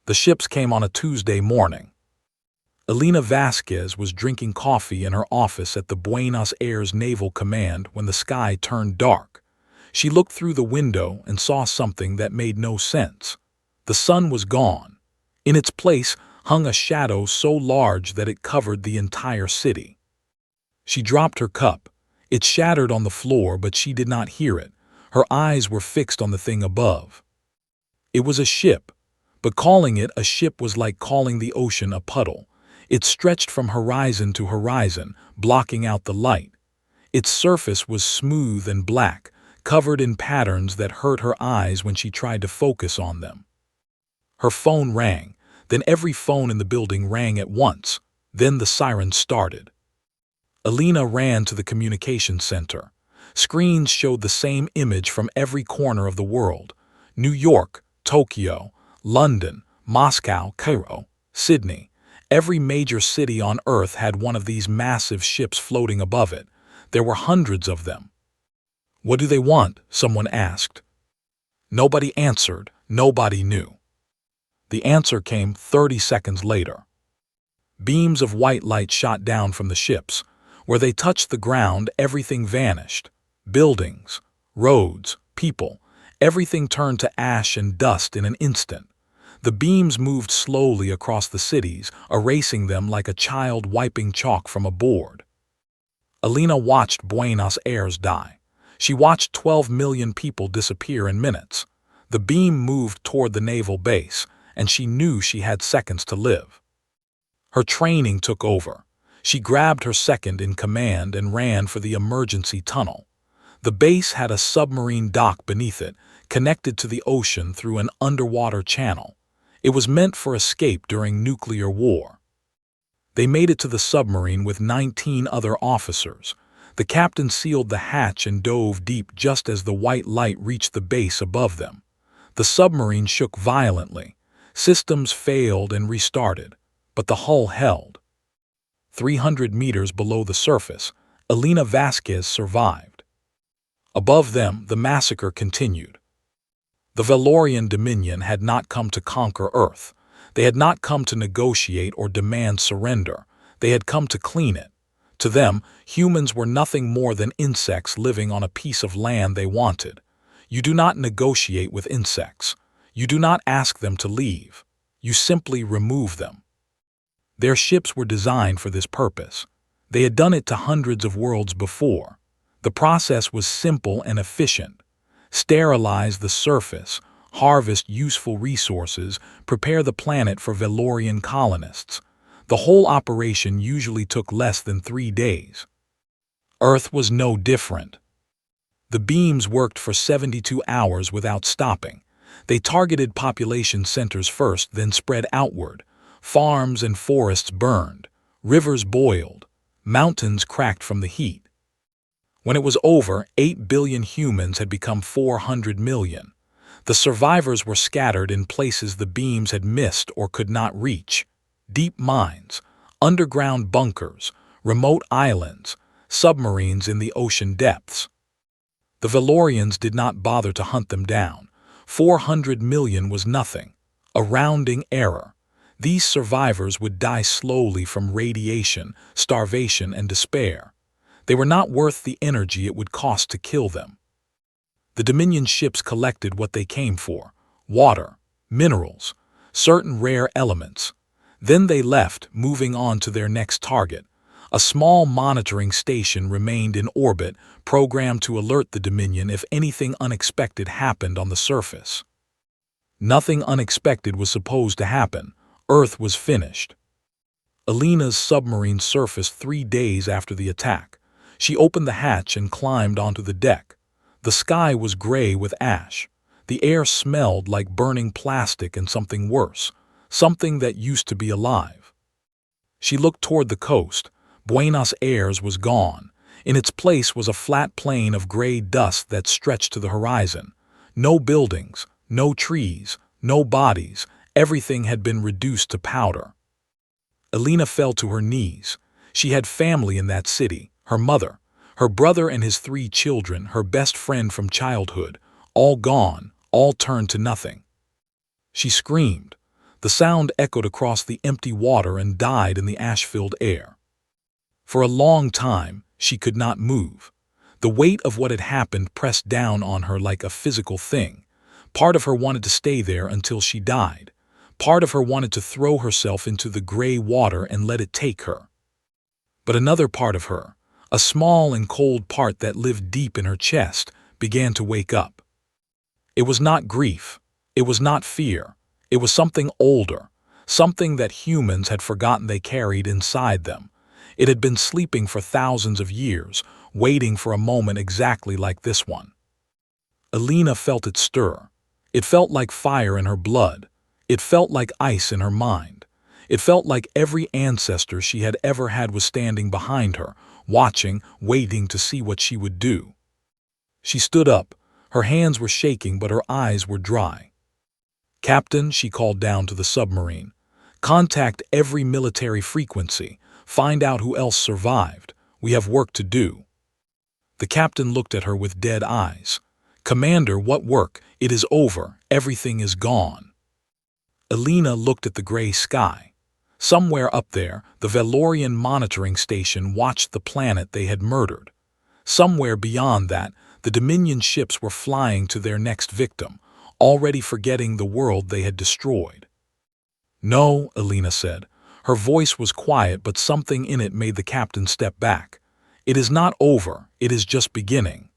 The ships came on a Tuesday morning. Elena Vasquez was drinking coffee in her office at the Buenos Aires Naval Command when the sky turned dark. She looked through the window and saw something that made no sense. The sun was gone. In its place hung a shadow so large that it covered the entire city. She dropped her cup. It shattered on the floor, but she did not hear it. Her eyes were fixed on the thing above. It was a ship, but calling it a ship was like calling the ocean a puddle. It stretched from horizon to horizon, blocking out the light. Its surface was smooth and black, covered in patterns that hurt her eyes when she tried to focus on them. Her phone rang. Then every phone in the building rang at once. Then the siren started. Elena ran to the communication center. Screens showed the same image from every corner of the world. New York, Tokyo, London, Moscow, Cairo, Sydney. Every major city on Earth had one of these massive ships floating above it. There were hundreds of them. "What do they want?" someone asked. Nobody answered. Nobody knew. The answer came 30 seconds later. Beams of white light shot down from the ships. Where they touched the ground, everything vanished. Buildings, roads, people, everything turned to ash and dust in an instant. The beams moved slowly across the cities, erasing them like a child wiping chalk from a board. Elena watched Buenos Aires die. She watched 12 million people disappear in minutes. The beam moved toward the naval base, and she knew she had seconds to live. Her training took over. She grabbed her second in command and ran for the emergency tunnel. The base had a submarine dock beneath it, connected to the ocean through an underwater channel. It was meant for escape during nuclear war. They made it to the submarine with 19 other officers. The captain sealed the hatch and dove deep just as the white light reached the base above them. The submarine shook violently. Systems failed and restarted, but the hull held. 300 meters below the surface, Elena Vasquez survived. Above them, the massacre continued. The Valorian Dominion had not come to conquer Earth. They had not come to negotiate or demand surrender. They had come to clean it. To them, humans were nothing more than insects living on a piece of land they wanted. You do not negotiate with insects. You do not ask them to leave. You simply remove them. Their ships were designed for this purpose. They had done it to hundreds of worlds before. The process was simple and efficient. Sterilize the surface, harvest useful resources, prepare the planet for Valorian colonists. The whole operation usually took less than 3 days. Earth was no different. The beams worked for 72 hours without stopping. They targeted population centers first, then spread outward. Farms and forests burned. Rivers boiled. Mountains cracked from the heat. When it was over, 8 billion humans had become 400 million. The survivors were scattered in places the beams had missed or could not reach. Deep mines, underground bunkers, remote islands, submarines in the ocean depths. The Valorians did not bother to hunt them down. 400 million was nothing, a rounding error. These survivors would die slowly from radiation, starvation, and despair. They were not worth the energy it would cost to kill them. The Dominion ships collected what they came for: water, minerals, certain rare elements. Then they left, moving on to their next target. A small monitoring station remained in orbit, programmed to alert the Dominion if anything unexpected happened on the surface. Nothing unexpected was supposed to happen. Earth was finished. Elena's submarine surfaced 3 days after the attack. She opened the hatch and climbed onto the deck. The sky was gray with ash. The air smelled like burning plastic and something worse, something that used to be alive. She looked toward the coast. Buenos Aires was gone. In its place was a flat plain of gray dust that stretched to the horizon. No buildings, no trees, no bodies. Everything had been reduced to powder. Elena fell to her knees. She had family in that city, her mother, her brother and his 3 children, her best friend from childhood, all gone, all turned to nothing. She screamed. The sound echoed across the empty water and died in the ash-filled air. For a long time, she could not move. The weight of what had happened pressed down on her like a physical thing. Part of her wanted to stay there until she died. Part of her wanted to throw herself into the gray water and let it take her. But another part of her, a small and cold part that lived deep in her chest, began to wake up. It was not grief. It was not fear. It was something older, something that humans had forgotten they carried inside them. It had been sleeping for thousands of years, waiting for a moment exactly like this one. Alina felt it stir. It felt like fire in her blood. It felt like ice in her mind. It felt like every ancestor she had ever had was standing behind her, watching, waiting to see what she would do. She stood up. Her hands were shaking, but her eyes were dry. "Captain," she called down to the submarine, "contact every military frequency. Find out who else survived. We have work to do." The captain looked at her with dead eyes. "Commander, what work? It is over. Everything is gone." Alina looked at the gray sky. Somewhere up there, the Valorian monitoring station watched the planet they had murdered. Somewhere beyond that, the Dominion ships were flying to their next victim, already forgetting the world they had destroyed. "No," Alina said. Her voice was quiet, but something in it made the captain step back. "It is not over. It is just beginning."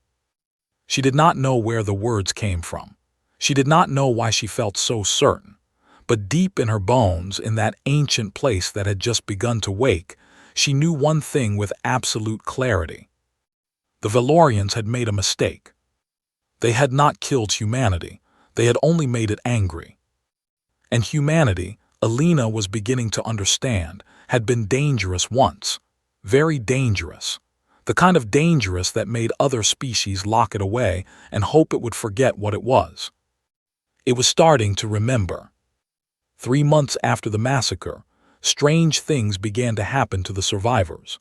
She did not know where the words came from. She did not know why she felt so certain. But deep in her bones, in that ancient place that had just begun to wake, she knew one thing with absolute clarity. The Valorians had made a mistake. They had not killed humanity. They had only made it angry. And humanity, Alina was beginning to understand, had been dangerous once. Very dangerous. The kind of dangerous that made other species lock it away and hope it would forget what it was. It was starting to remember. 3 months after the massacre, strange things began to happen to the survivors.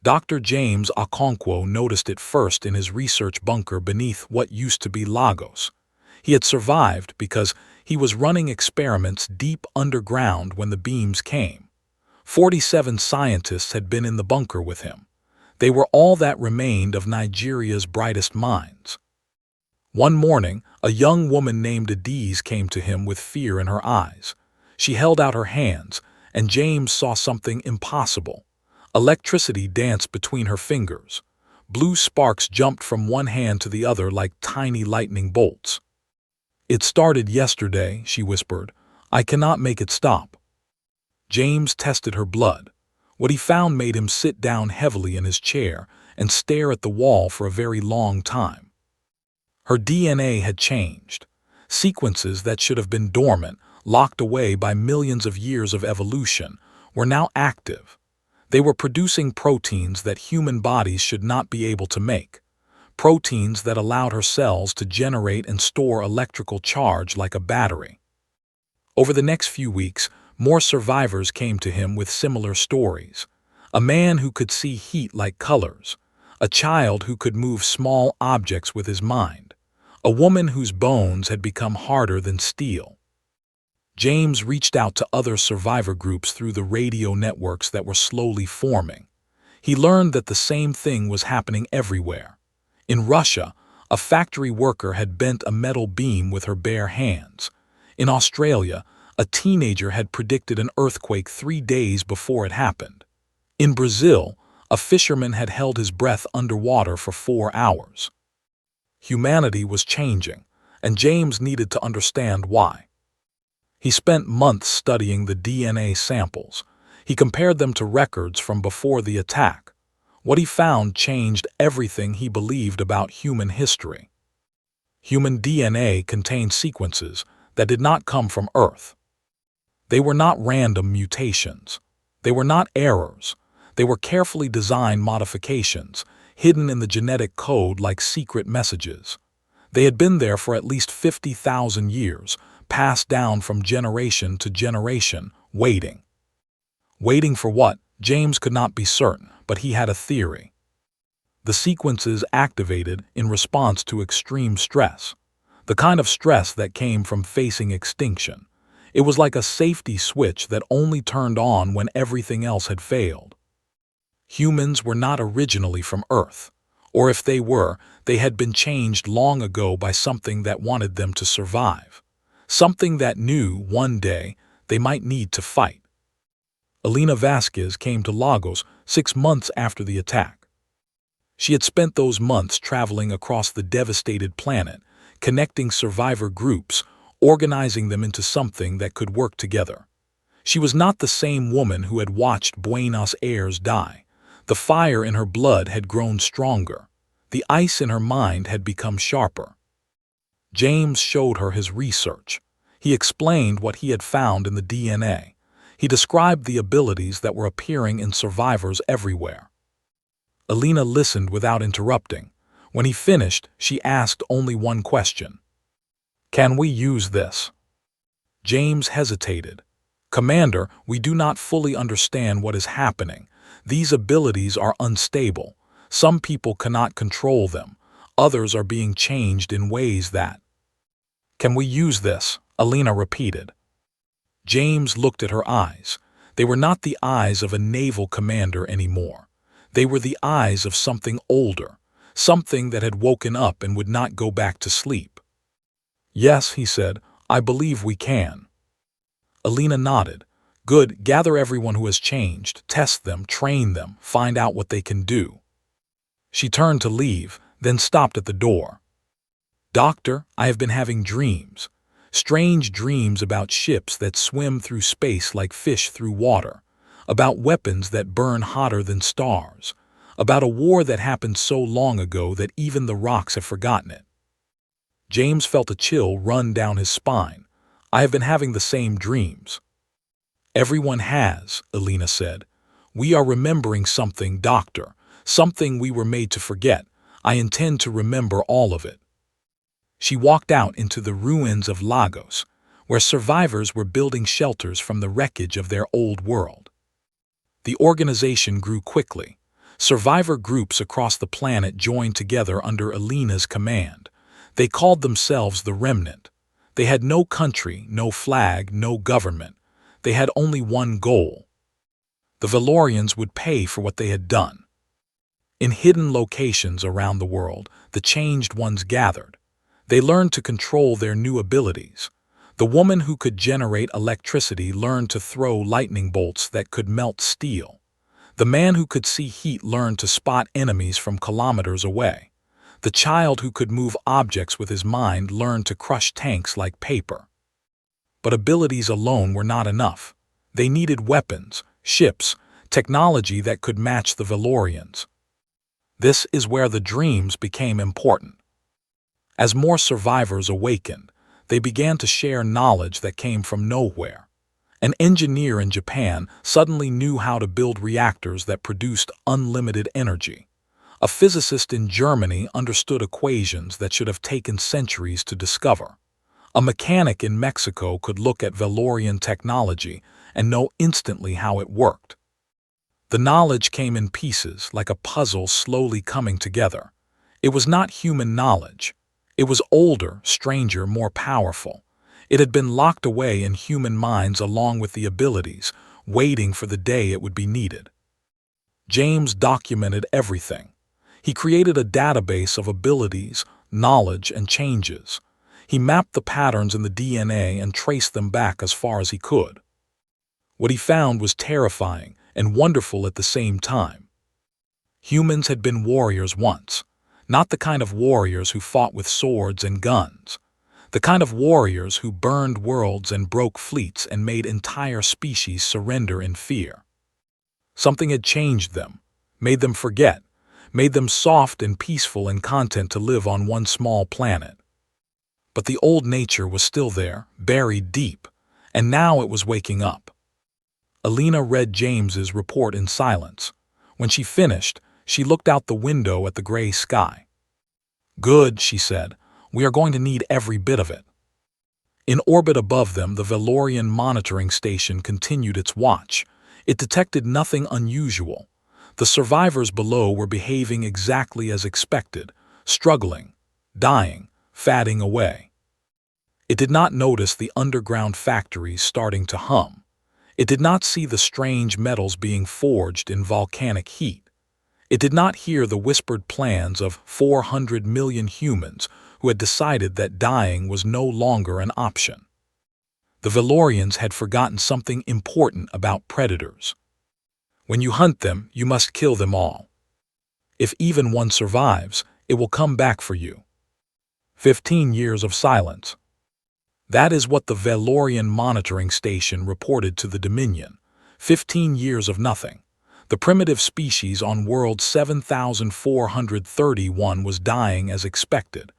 Dr. James Okonkwo noticed it first in his research bunker beneath what used to be Lagos. He had survived because he was running experiments deep underground when the beams came. 47 scientists had been in the bunker with him. They were all that remained of Nigeria's brightest minds. One morning, a young woman named Adiz came to him with fear in her eyes. She held out her hands, and James saw something impossible. Electricity danced between her fingers. Blue sparks jumped from one hand to the other like tiny lightning bolts. "It started yesterday," she whispered. "I cannot make it stop." James tested her blood. What he found made him sit down heavily in his chair and stare at the wall for a very long time. Her DNA had changed. Sequences that should have been dormant, locked away by millions of years of evolution, were now active. They were producing proteins that human bodies should not be able to make. Proteins that allowed her cells to generate and store electrical charge like a battery. Over the next few weeks, more survivors came to him with similar stories. A man who could see heat like colors. A child who could move small objects with his mind. A woman whose bones had become harder than steel. James reached out to other survivor groups through the radio networks that were slowly forming. He learned that the same thing was happening everywhere. In Russia, a factory worker had bent a metal beam with her bare hands. In Australia, a teenager had predicted an earthquake 3 days before it happened. In Brazil, a fisherman had held his breath underwater for 4 hours. Humanity was changing, and James needed to understand why. He spent months studying the DNA samples. He compared them to records from before the attack. What he found changed everything he believed about human history. Human DNA contained sequences that did not come from Earth. They were not random mutations. They were not errors. They were carefully designed modifications, hidden in the genetic code like secret messages. They had been there for at least 50,000 years, passed down from generation to generation, waiting. Waiting for what? James could not be certain, but he had a theory. The sequences activated in response to extreme stress, the kind of stress that came from facing extinction. It was like a safety switch that only turned on when everything else had failed. Humans were not originally from Earth, or if they were, they had been changed long ago by something that wanted them to survive, something that knew one day they might need to fight. Alina Vasquez came to Lagos 6 months after the attack. She had spent those months traveling across the devastated planet, connecting survivor groups, organizing them into something that could work together. She was not the same woman who had watched Buenos Aires die. The fire in her blood had grown stronger. The ice in her mind had become sharper. James showed her his research. He explained what he had found in the DNA. He described the abilities that were appearing in survivors everywhere. Alina listened without interrupting. When he finished, she asked only one question. "Can we use this?" James hesitated. "Commander, we do not fully understand what is happening. These abilities are unstable. Some people cannot control them. Others are being changed in ways that—" "Can we use this?" Alina repeated. James looked at her eyes. They were not the eyes of a naval commander anymore. They were the eyes of something older, something that had woken up and would not go back to sleep. "Yes," he said, "I believe we can." Alina nodded. "Good, gather everyone who has changed, test them, train them, find out what they can do." She turned to leave, then stopped at the door. "Doctor, I have been having dreams. Strange dreams about ships that swim through space like fish through water, about weapons that burn hotter than stars, about a war that happened so long ago that even the rocks have forgotten it." James felt a chill run down his spine. "I have been having the same dreams." "Everyone has," Alina said. "We are remembering something, Doctor, something we were made to forget. I intend to remember all of it." She walked out into the ruins of Lagos, where survivors were building shelters from the wreckage of their old world. The organization grew quickly. Survivor groups across the planet joined together under Alina's command. They called themselves the Remnant. They had no country, no flag, no government. They had only one goal. The Valorians would pay for what they had done. In hidden locations around the world, the changed ones gathered. They learned to control their new abilities. The woman who could generate electricity learned to throw lightning bolts that could melt steel. The man who could see heat learned to spot enemies from kilometers away. The child who could move objects with his mind learned to crush tanks like paper. But abilities alone were not enough. They needed weapons, ships, technology that could match the Valorians. This is where the dreams became important. As more survivors awakened, they began to share knowledge that came from nowhere. An engineer in Japan suddenly knew how to build reactors that produced unlimited energy. A physicist in Germany understood equations that should have taken centuries to discover. A mechanic in Mexico could look at Valorian technology and know instantly how it worked. The knowledge came in pieces, like a puzzle slowly coming together. It was not human knowledge. It was older, stranger, more powerful. It had been locked away in human minds along with the abilities, waiting for the day it would be needed. James documented everything. He created a database of abilities, knowledge, and changes. He mapped the patterns in the DNA and traced them back as far as he could. What he found was terrifying and wonderful at the same time. Humans had been warriors once. Not the kind of warriors who fought with swords and guns. The kind of warriors who burned worlds and broke fleets and made entire species surrender in fear. Something had changed them, made them forget, made them soft and peaceful and content to live on one small planet. But the old nature was still there, buried deep, and now it was waking up. Alina read James's report in silence. When she finished, she looked out the window at the gray sky. "Good," she said. "We are going to need every bit of it." In orbit above them, the Valorian monitoring station continued its watch. It detected nothing unusual. The survivors below were behaving exactly as expected, struggling, dying, fatting away. It did not notice the underground factories starting to hum. It did not see the strange metals being forged in volcanic heat. It did not hear the whispered plans of 400 million humans who had decided that dying was no longer an option. The Valorians had forgotten something important about predators. When you hunt them, you must kill them all. If even one survives, it will come back for you. 15 years of silence. That is what the Valorian monitoring station reported to the Dominion. 15 years of nothing. The primitive species on world 7431 was dying as expected.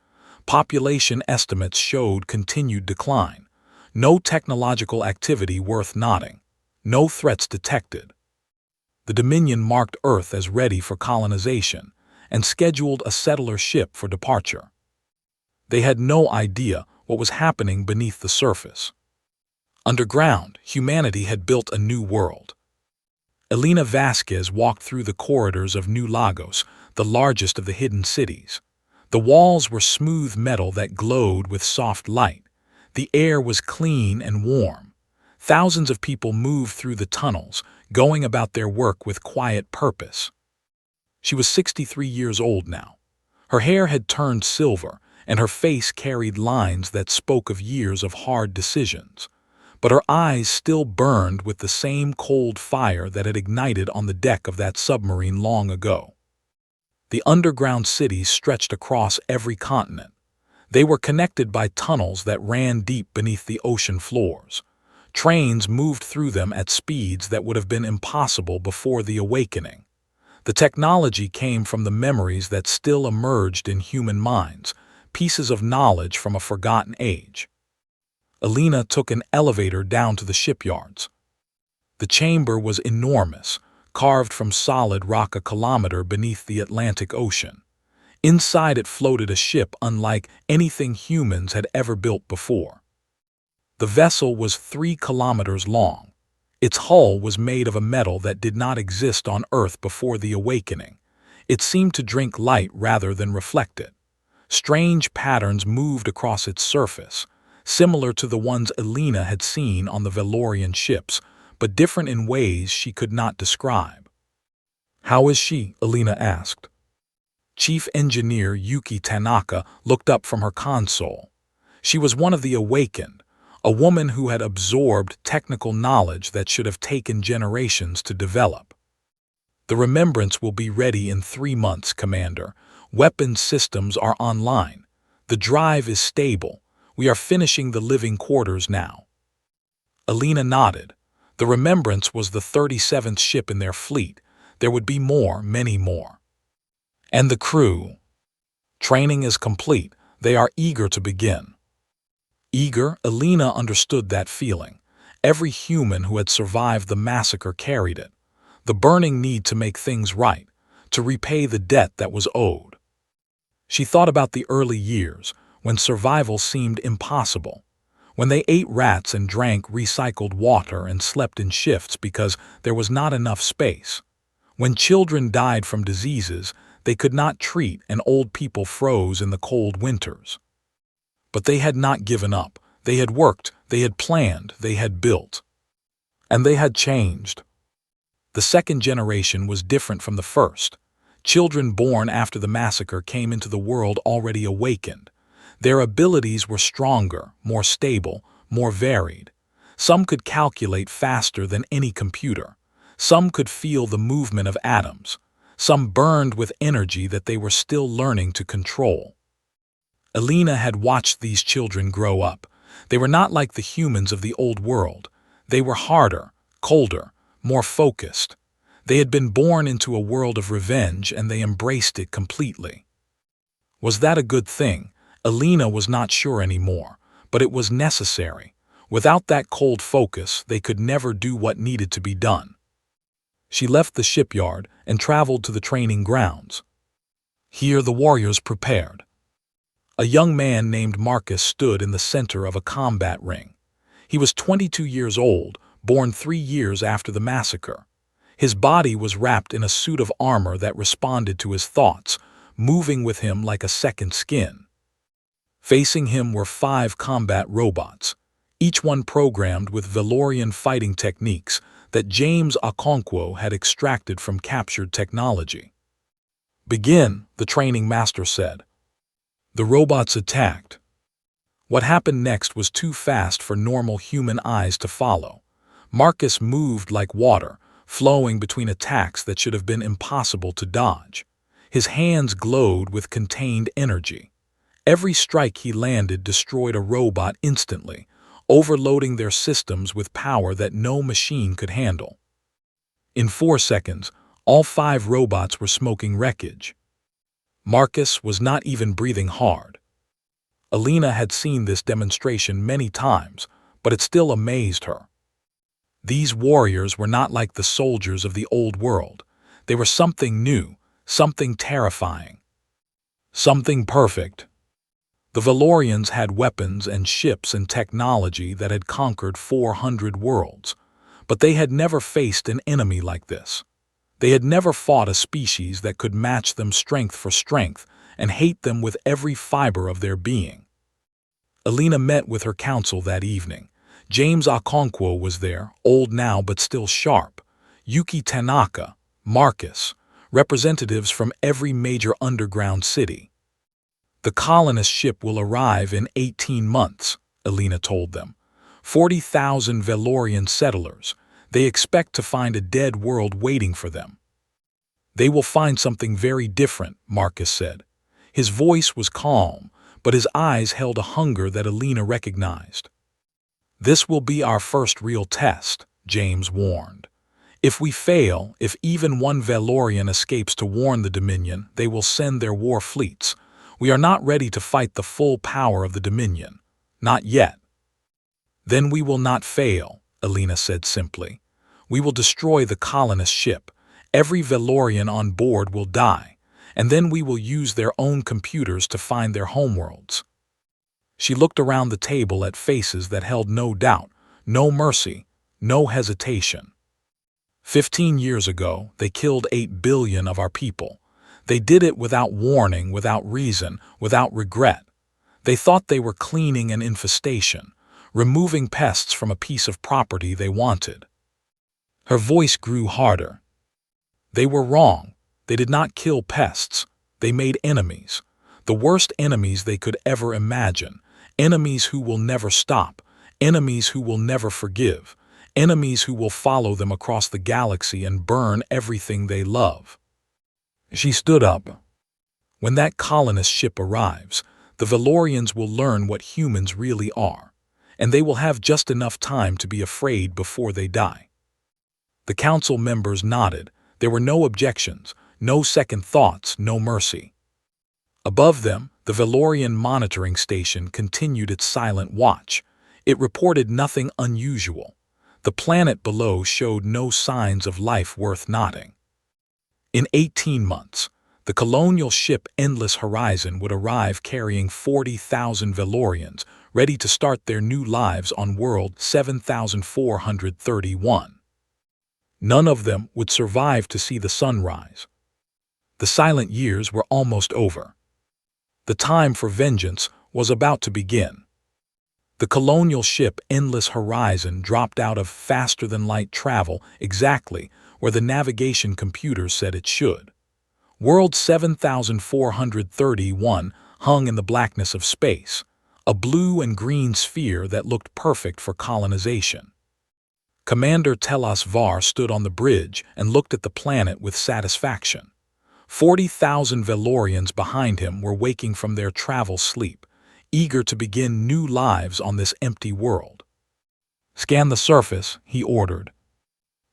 Population estimates showed continued decline. No technological activity worth noting. No threats detected. The Dominion marked Earth as ready for colonization and scheduled a settler ship for departure. They had no idea what was happening beneath the surface. Underground, humanity had built a new world. Elena Vasquez walked through the corridors of New Lagos, the largest of the hidden cities. The walls were smooth metal that glowed with soft light. The air was clean and warm. Thousands of people moved through the tunnels, going about their work with quiet purpose. She was 63 years old now. Her hair had turned silver, and her face carried lines that spoke of years of hard decisions. But her eyes still burned with the same cold fire that had ignited on the deck of that submarine long ago. The underground cities stretched across every continent. They were connected by tunnels that ran deep beneath the ocean floors. Trains moved through them at speeds that would have been impossible before the awakening. The technology came from the memories that still emerged in human minds, pieces of knowledge from a forgotten age. Elena took an elevator down to the shipyards. The chamber was enormous, carved from solid rock a kilometer beneath the Atlantic Ocean. Inside it floated a ship unlike anything humans had ever built before. The vessel was 3 kilometers long. Its hull was made of a metal that did not exist on Earth before the awakening. It seemed to drink light rather than reflect it. Strange patterns moved across its surface, similar to the ones Elena had seen on the Valorian ships, but different in ways she could not describe. "How is she?" Elena asked. Chief Engineer Yuki Tanaka looked up from her console. She was one of the awakened, a woman who had absorbed technical knowledge that should have taken generations to develop. "The remembrance will be ready in 3 months, Commander. Weapons systems are online. The drive is stable. We are finishing the living quarters now." Elena nodded. The Remembrance was the 37th ship in their fleet. There would be more, many more. "And the crew?" "Training is complete. They are eager to begin." Eager, Elena understood that feeling. Every human who had survived the massacre carried it. The burning need to make things right, to repay the debt that was owed. She thought about the early years, when survival seemed impossible, when they ate rats and drank recycled water and slept in shifts because there was not enough space, when children died from diseases they could not treat and old people froze in the cold winters. But they had not given up. They had worked, they had planned, they had built. And they had changed. The second generation was different from the first. Children born after the massacre came into the world already awakened. Their abilities were stronger, more stable, more varied. Some could calculate faster than any computer. Some could feel the movement of atoms. Some burned with energy that they were still learning to control. Elena had watched these children grow up. They were not like the humans of the old world. They were harder, colder, more focused. They had been born into a world of revenge and they embraced it completely. Was that a good thing? Elena was not sure anymore, but it was necessary. Without that cold focus, they could never do what needed to be done. She left the shipyard and traveled to the training grounds. Here the warriors prepared. A young man named Marcus stood in the center of a combat ring. He was 22 years old, born 3 years after the massacre. His body was wrapped in a suit of armor that responded to his thoughts, moving with him like a second skin. Facing him were 5 combat robots, each one programmed with Valorian fighting techniques that James Okonkwo had extracted from captured technology. "Begin," the training master said. The robots attacked. What happened next was too fast for normal human eyes to follow. Marcus moved like water, flowing between attacks that should have been impossible to dodge. His hands glowed with contained energy. Every strike he landed destroyed a robot instantly, overloading their systems with power that no machine could handle. In 4 seconds, all 5 robots were smoking wreckage. Marcus was not even breathing hard. Alina had seen this demonstration many times, but it still amazed her. These warriors were not like the soldiers of the old world. They were something new, something terrifying, something perfect. The Valorians had weapons and ships and technology that had conquered 400 worlds, but they had never faced an enemy like this. They had never fought a species that could match them strength for strength and hate them with every fiber of their being. Alina met with her council that evening. James Okonkwo was there, old now but still sharp. Yuki Tanaka, Marcus, representatives from every major underground city. "The colonist ship will arrive in 18 months, Alina told them. 40,000 Valorian settlers. They expect to find a dead world waiting for them." "They will find something very different," Marcus said. His voice was calm, but his eyes held a hunger that Alina recognized. "This will be our first real test," James warned. "If we fail, if even one Valorian escapes to warn the Dominion, they will send their war fleets. We are not ready to fight the full power of the Dominion. Not yet." "Then we will not fail," Alina said simply. "We will destroy the colonist ship. Every Valorian on board will die, and then we will use their own computers to find their homeworlds." She looked around the table at faces that held no doubt, no mercy, no hesitation. 15 years ago, they killed 8 billion of our people. They did it without warning, without reason, without regret. They thought they were cleaning an infestation, removing pests from a piece of property they wanted. Her voice grew harder. They were wrong. They did not kill pests. They made enemies. The worst enemies they could ever imagine. Enemies who will never stop. Enemies who will never forgive. Enemies who will follow them across the galaxy and burn everything they love. She stood up. "When that colonist ship arrives, the Valorians will learn what humans really are, and they will have just enough time to be afraid before they die." The council members nodded. There were no objections, no second thoughts, no mercy. Above them, the Valorian monitoring station continued its silent watch. It reported nothing unusual. The planet below showed no signs of life worth noting. In 18 months, the colonial ship Endless Horizon would arrive carrying 40,000 Valorians, ready to start their new lives on world 7431. None of them would survive to see the sunrise. The silent years were almost over. The time for vengeance was about to begin. The colonial ship Endless Horizon dropped out of faster-than-light travel exactly where the navigation computers said it should. World 7431 hung in the blackness of space, a blue and green sphere that looked perfect for colonization. Commander Telas Var stood on the bridge and looked at the planet with satisfaction. 40,000 Valorians behind him were waking from their travel sleep, eager to begin new lives on this empty world. "Scan the surface," he ordered.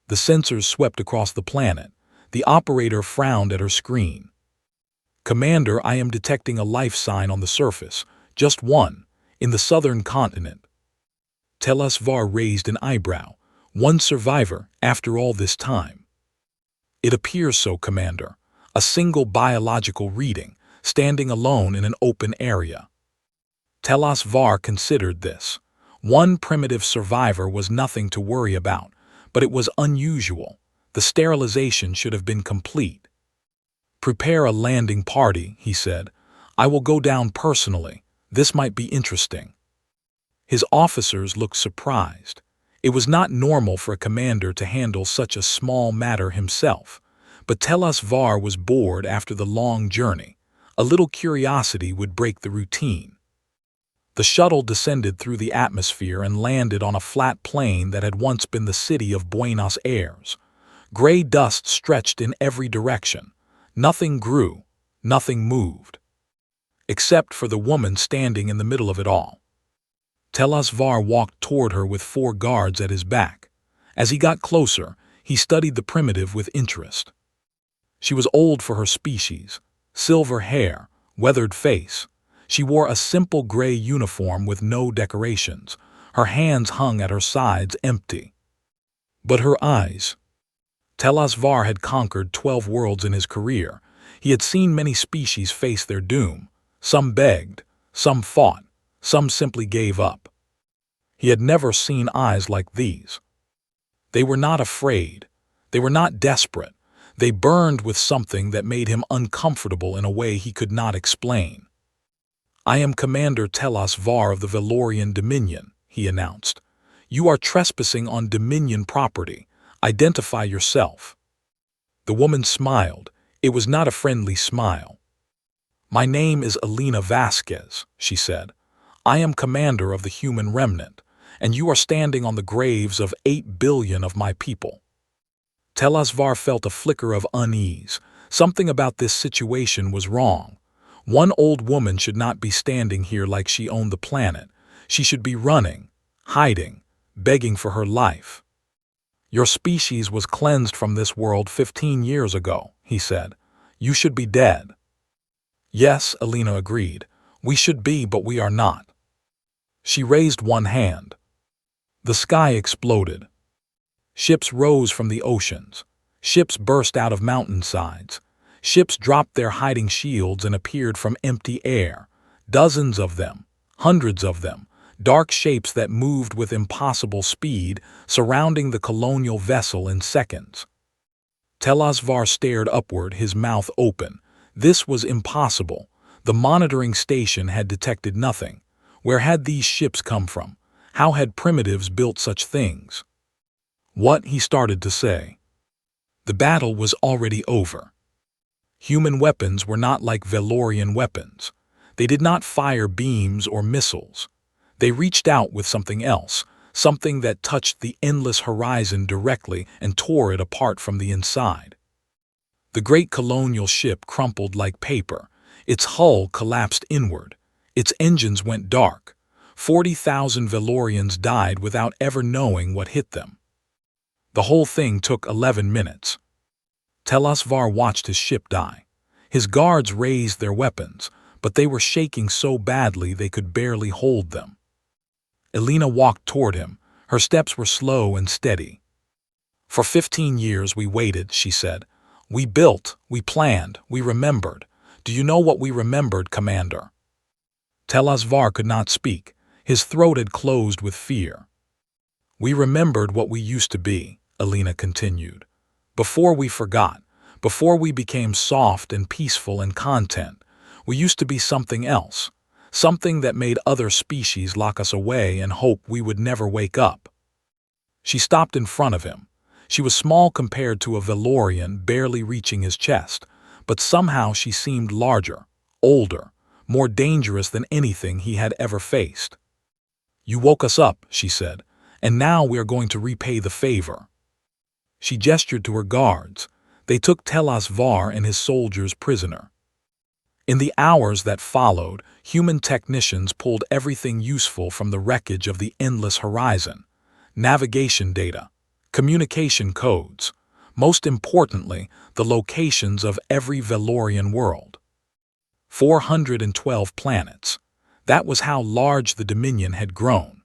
The sensors swept across the planet. The operator frowned at her screen. "Commander, I am detecting a life sign on the surface. Just one, in the southern continent." Telas Var raised an eyebrow. "One survivor, after all this time." "It appears so, Commander. A single biological reading, standing alone in an open area." Telas Var considered this. One primitive survivor was nothing to worry about, but it was unusual. The sterilization should have been complete. "Prepare a landing party," he said. "I will go down personally. This might be interesting." His officers looked surprised. It was not normal for a commander to handle such a small matter himself, but Var was bored after the long journey. A little curiosity would break the routine. The shuttle descended through the atmosphere and landed on a flat plain that had once been the city of Buenos Aires. Gray dust stretched in every direction. Nothing grew, nothing moved, except for the woman standing in the middle of it all. Var walked toward her with 4 guards at his back. As he got closer, he studied the primitive with interest. She was old for her species, silver hair, weathered face. She wore a simple gray uniform with no decorations. Her hands hung at her sides empty. But her eyes. Var had conquered 12 worlds in his career. He had seen many species face their doom. Some begged, some fought, some simply gave up. He had never seen eyes like these. They were not afraid. They were not desperate. They burned with something that made him uncomfortable in a way he could not explain. "I am Commander Var of the Valorian Dominion," he announced. "You are trespassing on Dominion property. Identify yourself." The woman smiled. It was not a friendly smile. "My name is Alina Vasquez," she said. "I am commander of the human remnant, and you are standing on the graves of 8 billion of my people." Var felt a flicker of unease. Something about this situation was wrong. One old woman should not be standing here like she owned the planet. She should be running, hiding, begging for her life. "Your species was cleansed from this world 15 years ago," he said. "You should be dead." "Yes," Alina agreed. "We should be, but we are not." She raised one hand. The sky exploded. Ships rose from the oceans. Ships burst out of mountainsides. Ships dropped their hiding shields and appeared from empty air. Dozens of them, hundreds of them, dark shapes that moved with impossible speed, surrounding the colonial vessel in seconds. Var stared upward, his mouth open. This was impossible. The monitoring station had detected nothing. Where had these ships come from? How had primitives built such things? "What?" he started to say. The battle was already over. Human weapons were not like Valorian weapons. They did not fire beams or missiles. They reached out with something else, something that touched the endless horizon directly and tore it apart from the inside. The great colonial ship crumpled like paper. Its hull collapsed inward. Its engines went dark. 40,000 Valorians died without ever knowing what hit them. The whole thing took 11 minutes. Var watched his ship die. His guards raised their weapons, but they were shaking so badly they could barely hold them. Alina walked toward him. Her steps were slow and steady. "For 15 years we waited," she said. "We built, we planned, we remembered. Do you know what we remembered, Commander?" Var could not speak. His throat had closed with fear. "We remembered what we used to be," Alina continued. "Before we forgot, before we became soft and peaceful and content, we used to be something else, something that made other species lock us away and hope we would never wake up." She stopped in front of him. She was small compared to a Valorian, barely reaching his chest, but somehow she seemed larger, older, more dangerous than anything he had ever faced. "You woke us up," she said, "and now we are going to repay the favor." She gestured to her guards. They took Var and his soldiers prisoner. In the hours that followed, human technicians pulled everything useful from the wreckage of the endless horizon: navigation data, communication codes, most importantly, the locations of every Valorian world. 412 planets. That was how large the Dominion had grown.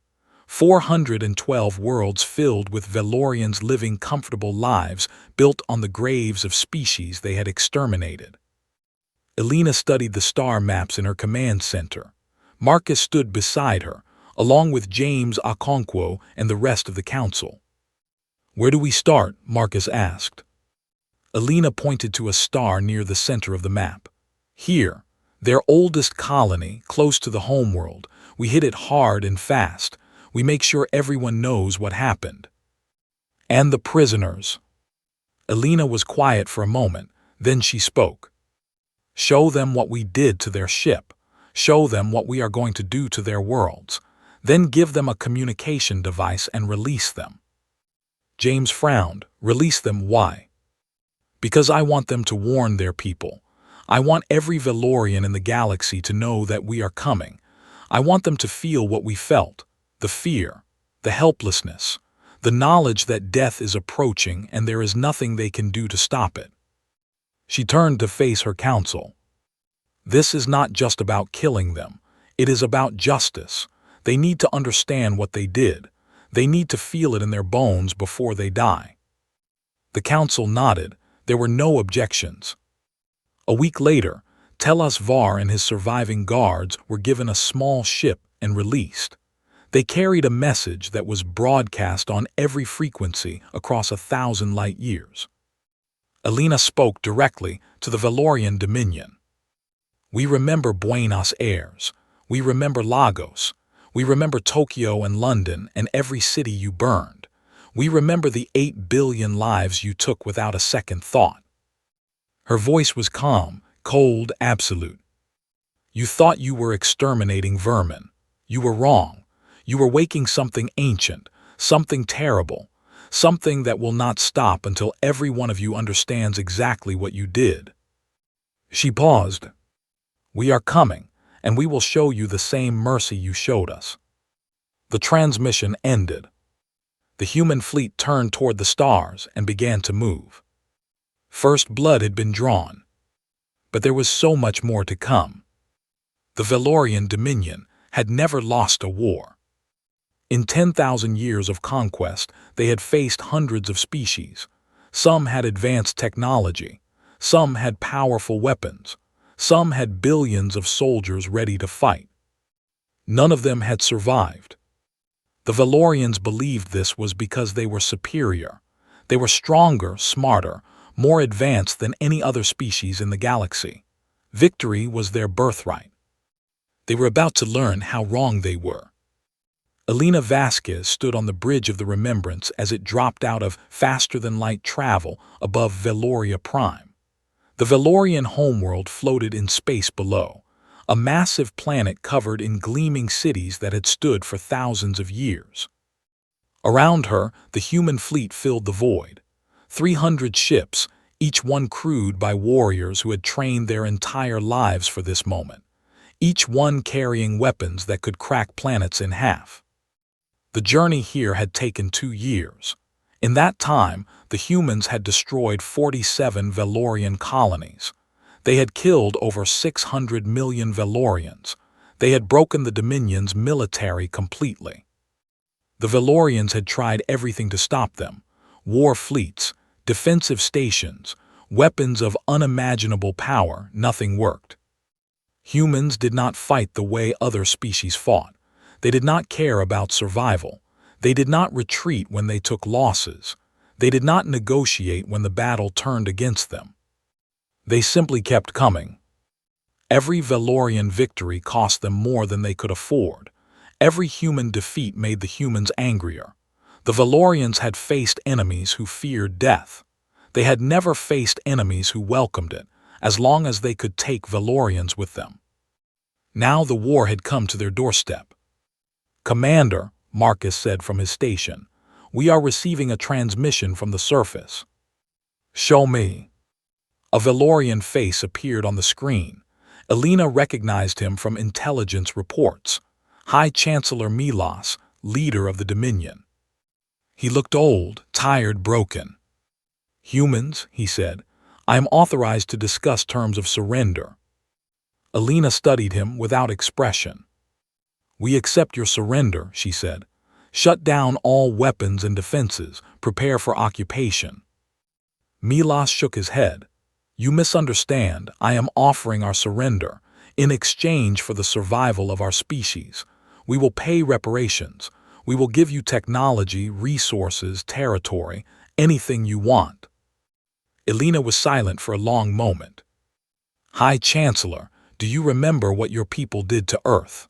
412 worlds filled with Valorians living comfortable lives built on the graves of species they had exterminated. Alina studied the star maps in her command center. Marcus stood beside her, along with James Okonkwo and the rest of the council. "Where do we start?" Marcus asked. Alina pointed to a star near the center of the map. "Here. Their oldest colony, close to the homeworld. We hit it hard and fast. We make sure everyone knows what happened. And the prisoners. Alina was quiet for a moment, then she spoke. Show them what we did to their ship. Show them what we are going to do to their worlds. Then give them a communication device and release them. James frowned. Release them, why? Because I want them to warn their people. I want every Valorian in the galaxy to know that we are coming. I want them to feel what we felt, the fear, the helplessness, the knowledge that death is approaching and there is nothing they can do to stop it. She turned to face her council. This is not just about killing them. It is about justice. They need to understand what they did. They need to feel it in their bones before they die. The council nodded. There were no objections. A week later, Telas Var and his surviving guards were given a small ship and released. They carried a message that was broadcast on every frequency across 1,000 light years. Alina spoke directly to the Valorian Dominion. We remember Buenos Aires. We remember Lagos. We remember Tokyo and London and every city you burned. We remember the 8 billion lives you took without a second thought. Her voice was calm, cold, absolute. You thought you were exterminating vermin. You were wrong. You were waking something ancient, something terrible, something that will not stop until every one of you understands exactly what you did. She paused. We are coming, and we will show you the same mercy you showed us. The transmission ended. The human fleet turned toward the stars and began to move. First blood had been drawn. But there was so much more to come. The Valorian Dominion had never lost a war. In 10,000 years of conquest, they had faced hundreds of species. Some had advanced technology. Some had powerful weapons. Some had billions of soldiers ready to fight. None of them had survived. The Valorians believed this was because they were superior. They were stronger, smarter, more advanced than any other species in the galaxy. Victory was their birthright. They were about to learn how wrong they were. Alina Vasquez stood on the bridge of the Remembrance as it dropped out of faster-than-light travel above Veloria Prime. The Valorian homeworld floated in space below, a massive planet covered in gleaming cities that had stood for thousands of years. Around her, the human fleet filled the void. 300 ships, each one crewed by warriors who had trained their entire lives for this moment, each one carrying weapons that could crack planets in half. The journey here had taken 2 years. In that time, the humans had destroyed 47 Valorian colonies. They had killed over 600 million Valorians. They had broken the Dominion's military completely. The Valorians had tried everything to stop them: war fleets, defensive stations, weapons of unimaginable power. Nothing worked. Humans did not fight the way other species fought. They did not care about survival. They did not retreat when they took losses. They did not negotiate when the battle turned against them. They simply kept coming. Every Valorian victory cost them more than they could afford. Every human defeat made the humans angrier. The Valorians had faced enemies who feared death. They had never faced enemies who welcomed it, as long as they could take Valorians with them. Now the war had come to their doorstep. "Commander," Marcus said from his station, "we are receiving a transmission from the surface." "Show me." A Valorian face appeared on the screen. Alina recognized him from intelligence reports. High Chancellor Milos, leader of the Dominion. He looked old, tired, broken. "Humans," he said, "I am authorized to discuss terms of surrender." Alina studied him without expression. "We accept your surrender," she said. "Shut down all weapons and defenses. Prepare for occupation." Milos shook his head. "You misunderstand. I am offering our surrender in exchange for the survival of our species. We will pay reparations. We will give you technology, resources, territory, anything you want." Alina was silent for a long moment. "High Chancellor, Do you remember what your people did to Earth?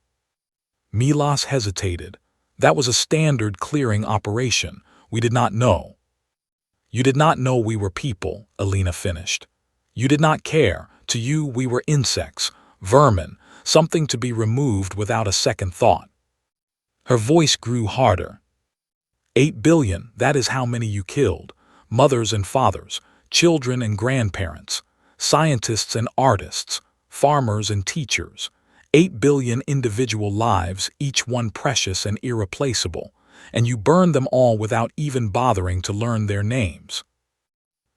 Milos hesitated. That was a standard clearing operation. We did not know. You did not know we were people, Alina finished. You did not care. To you, we were insects, vermin, something to be removed without a second thought. Her voice grew harder. 8 billion, that is how many you killed. Mothers and fathers, children and grandparents, scientists and artists, farmers and teachers. 8 billion individual lives, each one precious and irreplaceable, and you burned them all without even bothering to learn their names.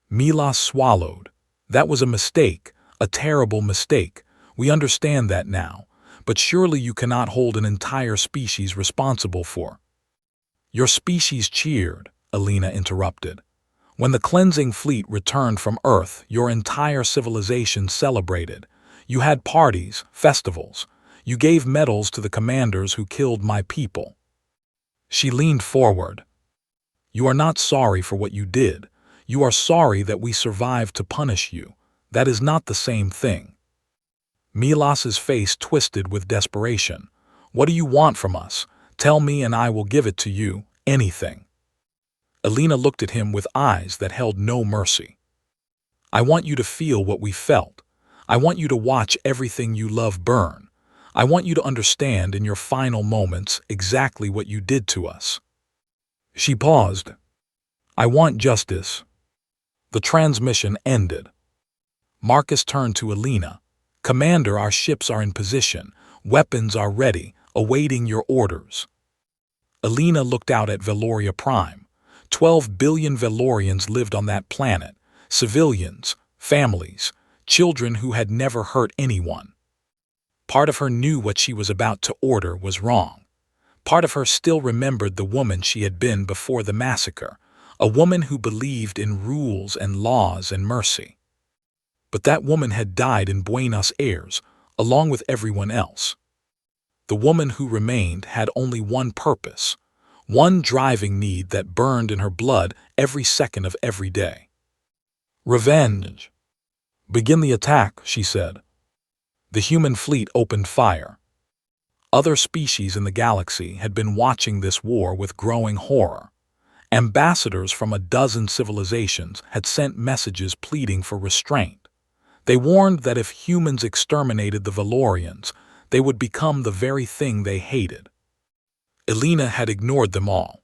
Milos swallowed. That was a mistake, a terrible mistake. We understand that now, but surely you cannot hold an entire species responsible for. Your species cheered, Alina interrupted. When the cleansing fleet returned from Earth, your entire civilization celebrated. You had parties, festivals. You gave medals to the commanders who killed my people. She leaned forward. You are not sorry for what you did. You are sorry that we survived to punish you. That is not the same thing. Milos's face twisted with desperation. What do you want from us? Tell me and I will give it to you, anything. Alina looked at him with eyes that held no mercy. I want you to feel what we felt. I want you to watch everything you love burn. I want you to understand in your final moments exactly what you did to us. She paused. I want justice. The transmission ended. Marcus turned to Alina. Commander, our ships are in position. Weapons are ready, awaiting your orders. Alina looked out at Veloria Prime. 12 billion Velorians lived on that planet. Civilians, families, children who had never hurt anyone. Part of her knew what she was about to order was wrong. Part of her still remembered the woman she had been before the massacre, a woman who believed in rules and laws and mercy. But that woman had died in Buenos Aires, along with everyone else. The woman who remained had only one purpose, one driving need that burned in her blood every second of every day. Revenge. Begin the attack, she said. The human fleet opened fire. Other species in the galaxy had been watching this war with growing horror. Ambassadors from a dozen civilizations had sent messages pleading for restraint. They warned that if humans exterminated the Velorians, they would become the very thing they hated. Alina had ignored them all.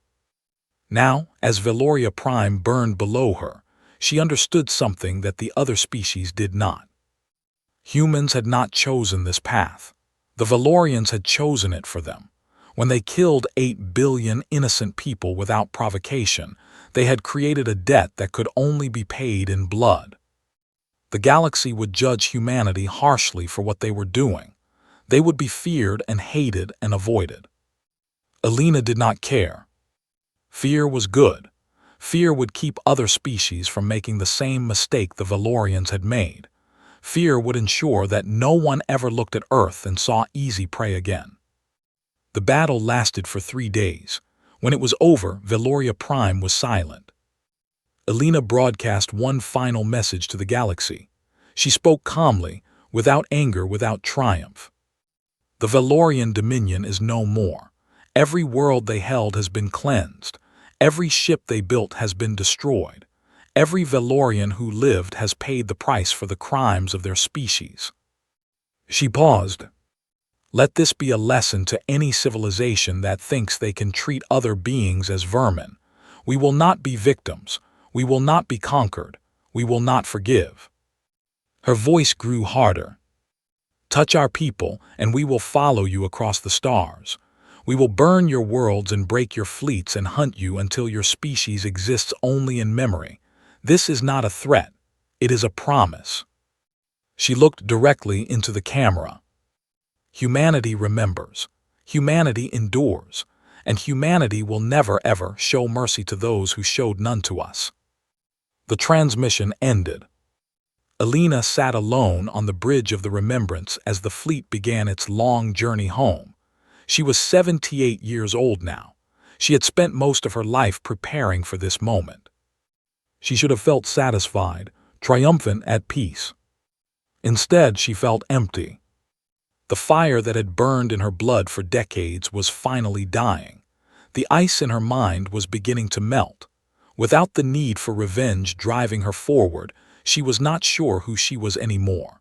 Now, as Veloria Prime burned below her, she understood something that the other species did not. Humans had not chosen this path. The Velorians had chosen it for them. When they killed 8 billion innocent people without provocation, they had created a debt that could only be paid in blood. The galaxy would judge humanity harshly for what they were doing. They would be feared and hated and avoided. Alina did not care. Fear was good. Fear would keep other species from making the same mistake the Velorians had made. Fear would ensure that no one ever looked at Earth and saw easy prey again. The battle lasted for 3 days. When it was over, Veloria Prime was silent. Alina broadcast one final message to the galaxy. She spoke calmly, without anger, without triumph. The Velorian dominion is no more. Every world they held has been cleansed. Every ship they built has been destroyed. Every Velorian who lived has paid the price for the crimes of their species. She paused. Let this be a lesson to any civilization that thinks they can treat other beings as vermin. We will not be victims. We will not be conquered. We will not forgive. Her voice grew harder. Touch our people, and we will follow you across the stars. We will burn your worlds and break your fleets and hunt you until your species exists only in memory. This is not a threat. It is a promise. She looked directly into the camera. Humanity remembers. Humanity endures. And humanity will never ever show mercy to those who showed none to us. The transmission ended. Alina sat alone on the bridge of the remembrance as the fleet began its long journey home. She was 78 years old now. She had spent most of her life preparing for this moment. She should have felt satisfied, triumphant, at peace. Instead, she felt empty. The fire that had burned in her blood for decades was finally dying. The ice in her mind was beginning to melt. Without the need for revenge driving her forward, she was not sure who she was anymore.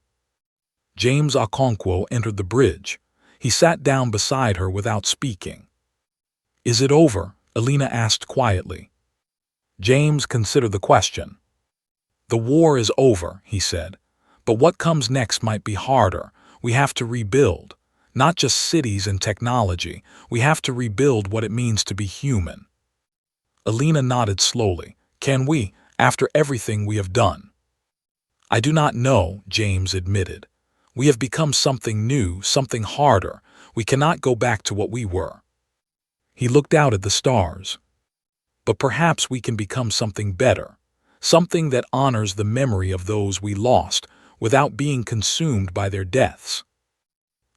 James Okonkwo entered the bridge. He sat down beside her without speaking. "Is it over?" Alina asked quietly. James considered the question. "The war is over," he said. "But what comes next might be harder. We have to rebuild. Not just cities and technology. We have to rebuild what it means to be human." Alina nodded slowly. "Can we, after everything we have done?" "I do not know," James admitted. "We have become something new, something harder. We cannot go back to what we were." He looked out at the stars. "But perhaps we can become something better, something that honors the memory of those we lost without being consumed by their deaths."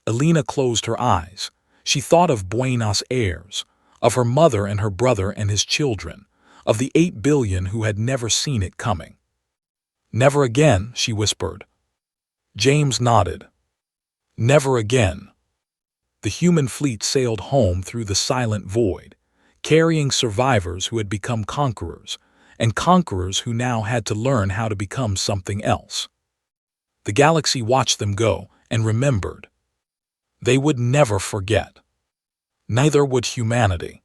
Alina closed her eyes. She thought of Buenos Aires, of her mother and her brother and his children, of the 8 billion who had never seen it coming. "Never again," she whispered. James nodded. "Never again." The human fleet sailed home through the silent void, carrying survivors who had become conquerors, and conquerors who now had to learn how to become something else. The galaxy watched them go and remembered. They would never forget. Neither would humanity.